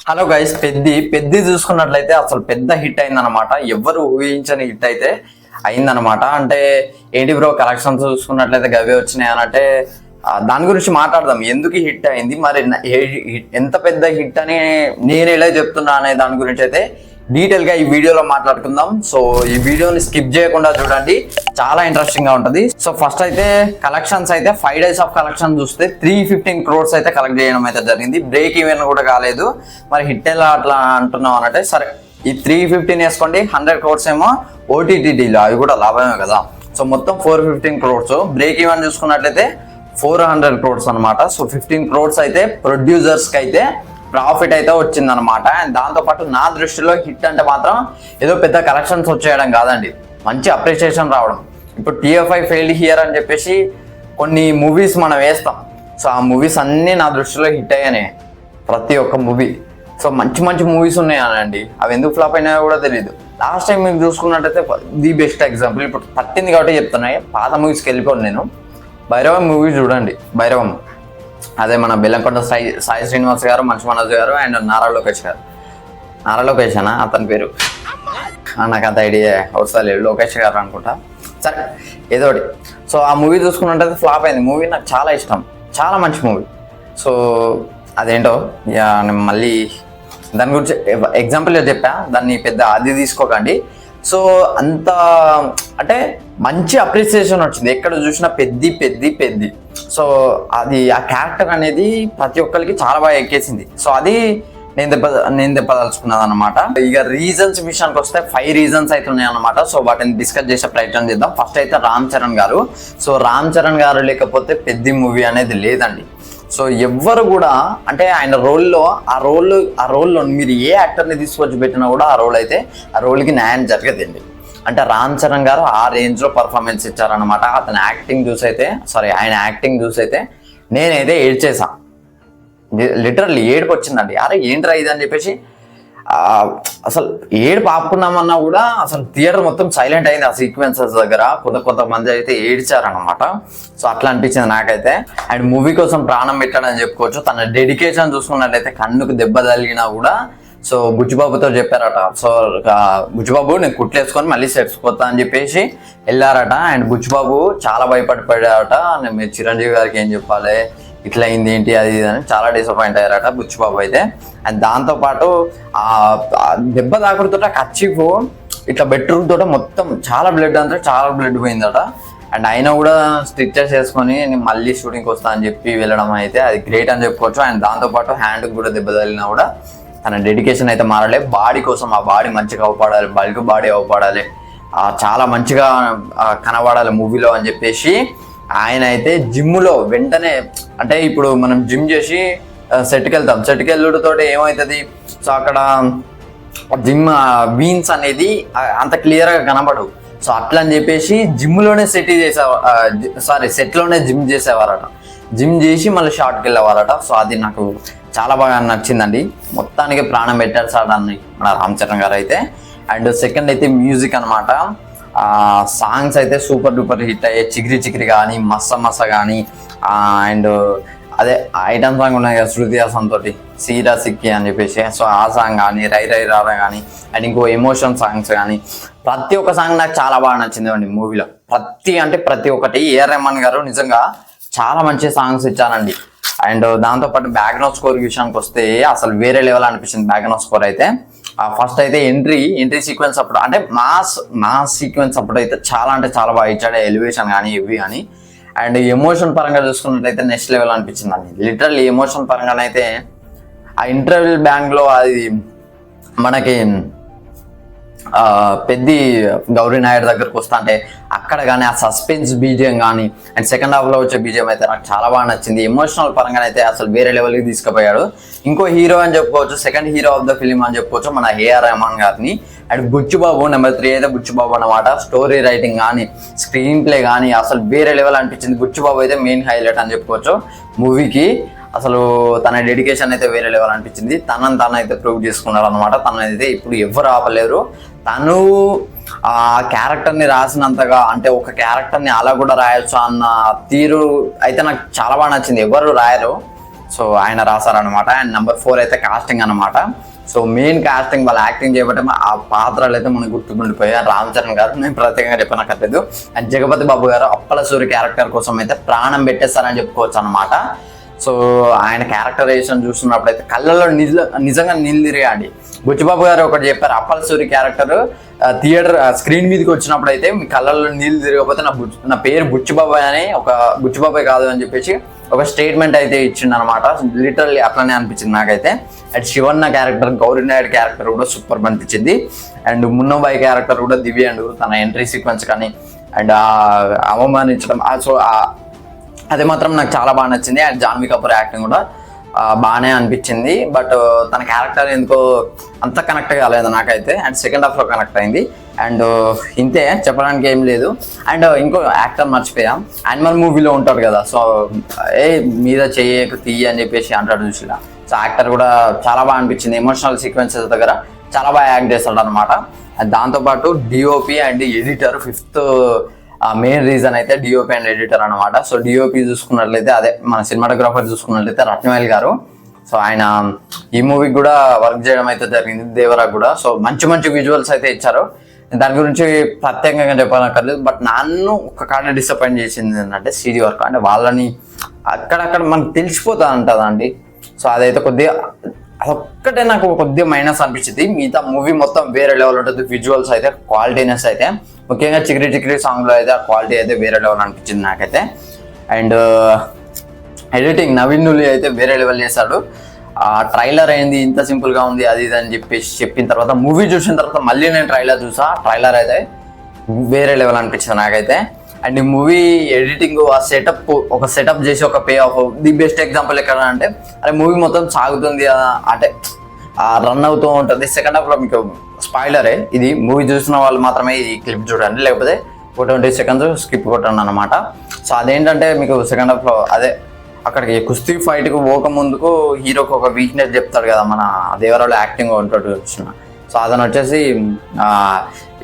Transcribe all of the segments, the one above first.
Hello guys, Peddi చూసుకున్నట్లయితే అసలు పెద్ద హిట్ అయిందనమాట. ఎవరు ఊహించని హిట్ అయితే అయిందనమాట. అంటే ఏంటి బ్రో కలెక్షన్స్ చూసుకున్నట్లయితే గవే వచ్చినాయి అనంటే దాని గురించి మాట్లాడదాం. ఎందుకు హిట్ అయింది, మరి ఎంత పెద్ద హిట్ అని నేను ఎలా చెప్తున్నా అనే దాని గురించి అయితే డీటెయిల్ గా ఈ వీడియోలో మాట్లాడుకుందాం. సో ఈ వీడియోని స్కిప్ చేయకుండా చూడండి, చాలా ఇంట్రెస్టింగ్ గా ఉంటది. సో ఫస్ట్ అయితే కలెక్షన్స్ అయితే 5 days ఆఫ్ కలెక్షన్ చూస్తే 315 crores అయితే కలెక్ట్ చేయడం అయితే జరిగింది. బ్రేక్ ఈవెన్ కూడా కాలేదు. మరి హిట్ ఎలా అట్లా అంటున్నాం అనంటే సరే ఈ 315 వేసుకోండి, 100 crores ఏమో ఓటీటీలో, అవి కూడా లాభమే కదా. సో మొత్తం 415 crores. బ్రేక్ ఈవెన్ చూసుకున్నట్లయితే 400 crores అనమాట. సో 15 crores అయితే ప్రొడ్యూసర్స్ కి అయితే ప్రాఫిట్ అయితే వచ్చిందనమాట. అండ్ దాంతోపాటు నా దృష్టిలో హిట్ అంటే మాత్రం ఏదో పెద్ద కలెక్షన్స్ వచ్చేయడం కాదండి, మంచి అప్రిషియేషన్ రావడం. ఇప్పుడు TFI ఫెయిల్డ్ హియర్ అని చెప్పేసి కొన్ని మూవీస్ మనం వేస్తాం. సో ఆ మూవీస్ అన్నీ నా దృష్టిలో హిట్ అయ్యానే, ప్రతి ఒక్క మూవీ. సో మంచి మంచి మూవీస్ ఉన్నాయనండి, అవి ఎందుకు ఫ్లాప్ అయినాయో కూడా తెలియదు. లాస్ట్ టైం మీరు చూసుకున్నట్టయితే ది బెస్ట్ ఎగ్జాంపుల్, ఇప్పుడు పట్టింది కాబట్టి చెప్తున్నాయి. పాత మూవీస్కి వెళ్ళిపోను నేను. భైరవం మూవీ చూడండి. భైరవం అదే మన బెల్లంకొండ సాయి శ్రీనివాస్ గారు, మంచు మనోజ్ గారు అండ్ నారా లోకేష్ గారు. నారా లోకేష్ అనా అతని పేరు, నాకు అంత ఐడియా వస్తలేదు. లోకేష్ గారు అనుకుంటా, సరే ఏదో ఒకటి. సో ఆ మూవీ చూసుకున్నట్టయితే ఫ్లాప్ అయింది. మూవీ నాకు చాలా ఇష్టం, చాలా మంచి మూవీ. సో అదేంటో నేను మళ్ళీ దాని గురించి ఎగ్జాంపుల్ చెప్పా, దాన్ని పెద్ద అది తీసుకోకండి. సో అంత అంటే మంచి అప్రిసియేషన్ వచ్చింది, ఎక్కడ చూసినా పెద్ది. సో అది ఆ క్యారెక్టర్ అనేది ప్రతి ఒక్కరికి చాలా బాగా ఎక్కేసింది. సో అది నేను దెబ్బదలుచుకున్నది అనమాట. ఇక రీజన్స్ విషయానికి వస్తే 5 reasons అయితే ఉన్నాయి అనమాట. సో వాటిని డిస్కస్ చేసే ప్రయత్నం చేద్దాం. ఫస్ట్ అయితే రామ్ చరణ్ గారు. సో రామ్ చరణ్ గారు లేకపోతే పెద్ది మూవీ అనేది లేదండి. సో ఎవ్వరు కూడా అంటే ఆయన ఆ రోల్లో మీరు ఏ యాక్టర్ని తీసుకొచ్చి పెట్టినా కూడా ఆ రోల్కి న్యాయం జరగదండి. అంటే రామ్ చరణ్ గారు ఆ రేంజ్లో పర్ఫార్మెన్స్ ఇచ్చారనమాట. ఆయన యాక్టింగ్ చూసైతే నేనైతే ఏడ్చేసా, లిటరల్లీ ఏడుపు వచ్చిందండి. అరే ఏంట్రా ఇది అని చెప్పేసి అసలు ఏడుపు ఆపుకున్నామన్నా కూడా అసలు థియేటర్ మొత్తం సైలెంట్ అయింది ఆ సీక్వెన్సెస్ దగ్గర. కొంతమంది అయితే ఏడ్చారనమాట. సో అట్లా అనిపించింది నాకైతే. అండ్ మూవీ కోసం ప్రాణం పెట్టాడని చెప్పుకోవచ్చు. తన డెడికేషన్ చూసుకున్నట్లయితే కన్నుకు దెబ్బ తగిలినా కూడా సో బుచ్చిబాబుతో చెప్పారట. సో బుచ్చిబాబు నేను కుట్లేసుకొని మళ్ళీ సెట్స్ పోతా అని చెప్పేసి వెళ్ళారట. అండ్ బుచ్చిబాబు చాలా భయపడిపోయాడట. మీరు చిరంజీవి గారికి ఏం చెప్పాలి, ఇట్లా అయింది ఏంటి అది ఇది అని చాలా డిసప్పాయింట్ అయ్యారట బుచ్చిబాబు అయితే. అండ్ దాంతోపాటు ఆ దెబ్బ తాకుడుతో కర్చీఫ్ ఇట్లా బెడ్రూమ్ తోట మొత్తం చాలా బ్లడ్ పోయిందట. అండ్ ఆయన కూడా స్టిచెస్ వేసుకొని నేను మళ్ళీ షూటింగ్కి వస్తా అని చెప్పి వెళ్ళడం అయితే అది గ్రేట్ అని చెప్పుకోవచ్చు. అండ్ దాంతోపాటు హ్యాండ్కి కూడా దెబ్బ తగిలినా కూడా తన డెడికేషన్ అయితే మారలే. బాడీ కోసం, ఆ బాడీ మంచిగా అవపడాలి, బల్క్ బాడీ అవపడాలి, చాలా మంచిగా కనబడాలి మూవీలో అని చెప్పేసి ఆయన అయితే జిమ్లో వెంటనే, అంటే ఇప్పుడు మనం జిమ్ చేసి సెట్కి వెళ్తాం, సెట్కి వెళ్ళడంతో ఏమవుతుంది, సో అక్కడ జిమ్ వీన్స్ అనేది అంత క్లియర్గా కనబడవు. సో అట్లా అని చెప్పేసి జిమ్లోనే సెట్లోనే జిమ్ చేసేవారట. జిమ్ చేసి మళ్ళీ షార్ట్కి వెళ్ళేవారట. సో అది నాకు చాలా బాగా నచ్చిందండి. మొత్తానికి ప్రాణం పెట్టారు సార్ దాన్ని మన రామ్ చరణ్ గారు అయితే. అండ్ సెకండ్ అయితే మ్యూజిక్ అనమాట. సాంగ్స్ అయితే సూపర్ డూపర్ హిట్ అయ్యాయి. చికిరి కానీ, మస్స కానీ, అండ్ అదే ఐటమ్ సాంగ్ ఉన్నాయి కదా శృతి హాసన్ తోటి, సీరా సిక్కి అని చెప్పేసి. సో ఆ సాంగ్ కానీ, రై రారా కానీ, అండ్ ఇంకో ఎమోషన్ సాంగ్స్ కానీ, ప్రతి ఒక్క సాంగ్ నాకు చాలా బాగా నచ్చింది అండి మూవీలో. ప్రతి ఒక్కటి ఏఆర్ రెహమాన్ గారు నిజంగా చాలా మంచి సాంగ్స్ ఇచ్చారండి. అండ్ దాంతోపాటు బ్యాక్గ్రౌండ్ స్కోర్ విషయానికి వస్తే అసలు వేరే లెవెల్ అనిపించింది బ్యాక్గ్రౌండ్ స్కోర్ అయితే. ఫస్ట్ అయితే ఎంట్రీ సీక్వెన్స్ అప్పుడు, అంటే మాస్ సీక్వెన్స్ అప్పుడు అయితే చాలా బాగా ఇచ్చాడు. ఎలివేషన్ కానీ ఇవి కానీ. అండ్ ఎమోషన్ పరంగా చూసుకున్నట్లయితే నెక్స్ట్ లెవెల్ అనిపించింది అండి. లిటరల్లీ ఎమోషన్ పరంగానైతే ఆ ఇంటర్వెల్ బ్యాంక్లో అది మనకి పెద్ది గౌరీ నాయుడు దగ్గరకు వస్తా అంటే అక్కడ కానీ ఆ సస్పెన్స్ బీజియం కానీ, అండ్ సెకండ్ హాఫ్లో వచ్చే బీజియం అయితే నాకు చాలా బాగా నచ్చింది. ఎమోషనల్ పరంగా అయితే అసలు వేరే లెవెల్కి తీసుకుపోయాడు. ఇంకో హీరో అని చెప్పుకోవచ్చు, second hero of the film అని చెప్పుకోవచ్చు మన ఏఆర్ రెహమాన్ గారిని. అండ్ బుచ్చిబాబు నెంబర్ 3 అయితే బుచ్చిబాబు అనమాట. స్టోరీ రైటింగ్ కానీ, స్క్రీన్ ప్లే కానీ అసలు వేరే లెవెల్ అనిపించింది. బుచ్చిబాబు అయితే మెయిన్ హైలైట్ అని చెప్పుకోవచ్చు మూవీకి. అసలు తన డెడికేషన్ అయితే వేరే లెవెల్ అనిపించింది. తనైతే ప్రూవ్ చేసుకున్నాడు అనమాట. తనైతే ఇప్పుడు ఎవరు ఆపలేరు. తను ఆ క్యారెక్టర్ని రాసినంతగా, అంటే ఒక క్యారెక్టర్ని అలా కూడా రాయొచ్చు అన్న తీరు అయితే నాకు చాలా బాగా నచ్చింది. ఎవరు రాయరు. సో ఆయన రాశారనమాట. అండ్ నెంబర్ 4 అయితే కాస్టింగ్ అనమాట. సో మెయిన్ కాస్టింగ్ వాళ్ళు యాక్టింగ్ చేయబట్టే ఆ పాత్రలు అయితే మనకు గుర్తుకుండిపోయాయి. రామ్ చరణ్ గారు, నేను ప్రత్యేకంగా చెప్పనక్కర్లేదు. అండ్ జగపతి బాబు గారు అప్పల సూరి క్యారెక్టర్ కోసం అయితే ప్రాణం పెట్టేస్తారని చెప్పుకోవచ్చు అనమాట. సో ఆయన క్యారెక్టరైజేషన్ చూస్తున్నప్పుడు అయితే కళ్ళలో నిజంగా నీళ్ళు తిరిగాడి. బుచ్చిబాబు గారు ఒకటి చెప్పారు, Appala Suri character theatre screen మీదకి వచ్చినప్పుడు అయితే మీ కళ్ళల్లో నీళ్ళు తిరగకపోతే నా పేరు బుచ్చిబాబాయ్ అని, ఒక బుచ్చిబాబాయ్ కాదు అని చెప్పేసి ఒక స్టేట్మెంట్ అయితే ఇచ్చిండు అనమాట. లిటరల్లీ అట్లనే అనిపించింది నాకైతే. And Shivanna character, Gauri Naidu character కూడా సూపర్ అనిపించింది. అండ్ మున్నబాయి క్యారెక్టర్ కూడా దివ్య అండ్ తన ఎంట్రీ సీక్వెన్స్ కానీ అండ్ అవమానించడం, సో అది మాత్రం నాకు చాలా బాగా నచ్చింది. అండ్ జాన్వీ కపూర్ యాక్టింగ్ కూడా బాగానే అనిపించింది. బట్ తన క్యారెక్టర్ ఎందుకో అంత కనెక్ట్ కాలేదు నాకైతే. అండ్ సెకండ్ హాఫ్లో కనెక్ట్ అయింది. అండ్ ఇంతే, చెప్పడానికి ఏం లేదు. అండ్ ఇంకో యాక్టర్ మర్చిపోయాం, యానిమల్ మూవీలో ఉంటాడు కదా, సో మీద చేయకు తీయ అని చెప్పేసి అంటాడు చూసిలా. సో యాక్టర్ కూడా చాలా బాగా అనిపించింది. ఎమోషనల్ సీక్వెన్సెస్ దగ్గర చాలా బాగా యాక్ట్ చేస్తాడు అనమాట. దాంతోపాటు DOP and editor, 5th main reason అయితే డిఓపి అండ్ ఎడిటర్ అనమాట. సో డిఓపి చూసుకున్నట్లయితే అదే మన సినిమాటోగ్రాఫర్ చూసుకున్నట్లయితే రత్నవేల్ గారు. సో ఆయన ఈ మూవీకి కూడా వర్క్ చేయడం అయితే జరిగింది, దేవరా కూడా. సో మంచి మంచి విజువల్స్ అయితే ఇచ్చారు. దాని గురించి ప్రత్యేకంగా చెప్పనక్కర్లేదు. బట్ నన్ను ఒక కాడ డిసప్పాయింట్ చేసింది ఏంటంటే సిడి వర్క్. అంటే వాళ్ళని అక్కడక్కడ మనకు తెలిసిపోతా ఉంటుందండి. సో అదైతే కొద్దిగా అదొక్కటే నాకు కొద్దిగా మైనస్ అనిపించింది. మిగతా మూవీ మొత్తం వేరే లెవెల్ ఉంటుంది. విజువల్స్ అయితే క్వాలిటీనెస్ అయితే ముఖ్యంగా చిక్రీ చిక్రీ సాంగ్లో అయితే ఆ క్వాలిటీ అయితే వేరే లెవెల్ అనిపించింది నాకైతే. అండ్ ఎడిటింగ్ నవీన్ నులి అయితే వేరే లెవెల్ చేశాడు. ట్రైలర్ అయింది ఇంత సింపుల్గా ఉంది అది ఇది అని చెప్పేసి చెప్పిన తర్వాత మూవీ చూసిన తర్వాత మళ్ళీ నేను ట్రైలర్ చూసా. ట్రైలర్ అయితే వేరే లెవెల్ అనిపించింది నాకైతే. అండ్ ఈ మూవీ ఎడిటింగ్, ఆ సెటప్, ఒక సెటప్ చేసి ఒక pay of. The best example ఎక్కడ అంటే, అరే మూవీ మొత్తం సాగుతుంది అంటే రన్ అవుతూ ఉంటుంది. సెకండ్ హాఫ్లో మీకు స్పాయిలరే, ఇది మూవీ చూసిన వాళ్ళు మాత్రమే ఈ క్లిప్ చూడండి, లేకపోతే 20 seconds స్కిప్ కొట్టండి అనమాట. సో అదేంటంటే మీకు సెకండ్ హాఫ్లో అదే అక్కడికి కుస్తీ ఫైట్కి పోక ముందుకు హీరోకి ఒక వీక్నెస్ చెప్తాడు కదా, మన దేవరాలో యాక్టింగ్ ఉంటాడు చూసిన. సో అతను వచ్చేసి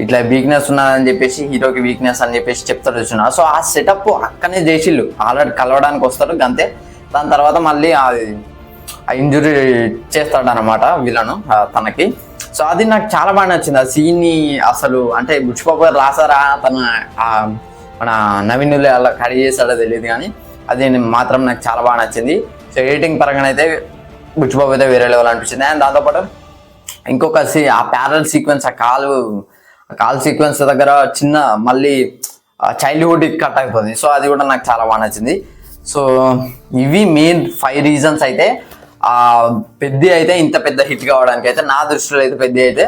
ఇట్లా వీక్నెస్ ఉన్నదని చెప్పేసి హీరోకి వీక్నెస్ అని చెప్పేసి చెప్తాడు చూసిన. సో ఆ సెటప్ అక్కడనే చేసిళ్ళు, ఆల్రెడీ కలవడానికి వస్తాడు అంతే. దాని తర్వాత మళ్ళీ అది ఇంజురీ చేస్తాడు అనమాట విలను తనకి. సో అది నాకు చాలా బాగా నచ్చింది ఆ సీన్ని. అసలు అంటే బుచ్చిబాబు గారు రాసారా, తన మన నవీన్ నులి అలా కడి చేస్తాడో తెలియదు, కానీ అది మాత్రం నాకు చాలా బాగా నచ్చింది. సో ఎడిటింగ్ పరంగా అయితే బుచ్చిబాబు అయితే వేరే లెవెల్ అనిపించింది. అండ్ దాంతోపాటు ఇంకొక ఆ ప్యారల్ సీక్వెన్స్, ఆ కాల్ సీక్వెన్స్ దగ్గర చిన్న మళ్ళీ చైల్డ్హుడ్ కట్ అయిపోతుంది. సో అది కూడా నాకు చాలా బాగా నచ్చింది. సో ఇవి మెయిన్ 5 reasons అయితే పెద్ద అయితే ఇంత పెద్ద హిట్ కావడానికి అయితే నా దృష్టిలో అయితే పెద్ద అయితే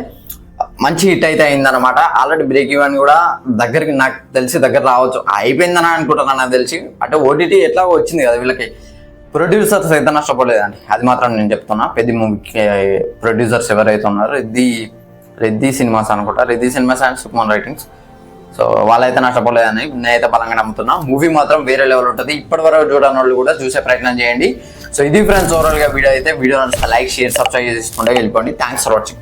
మంచి హిట్ అయితే అయిందనమాట. ఆల్రెడీ బ్రేక్ ఈవెన్ కూడా దగ్గరికి నాకు తెలిసి దగ్గర రావచ్చు, అయిపోయిందని అనుకుంటున్నాను నాకు తెలిసి. అంటే ఓటీటీ ఎట్లా వచ్చింది కదా వీళ్ళకి, ప్రొడ్యూసర్స్ అయితే నష్టపోలేదండి, అది మాత్రం నేను చెప్తున్నా. పెద్ద మూవీకి ప్రొడ్యూసర్స్ ఎవరైతే ఉన్నారో రెడ్డి సినిమాస్ అనుకుంటా, Reddy cinemas and Sukumar writings. So వాళ్ళైతే నష్టపోలేదని నేనైతే బలంగా నమ్ముతున్నా. మూవీ మాత్రం వేరే లెవెల్ ఉంటుంది. ఇప్పటి వరకు చూడని వాళ్ళు కూడా చూసే ప్రయత్నం చేయండి. సో ఇది ఫ్రెండ్స్ ఓవరాల్గా వీడియో అయితే. వీడియో లైక్, షేర్, సబ్స్క్రైబ్ చేసుకుంటే వెళ్ళిపోండి. Thanks for watching.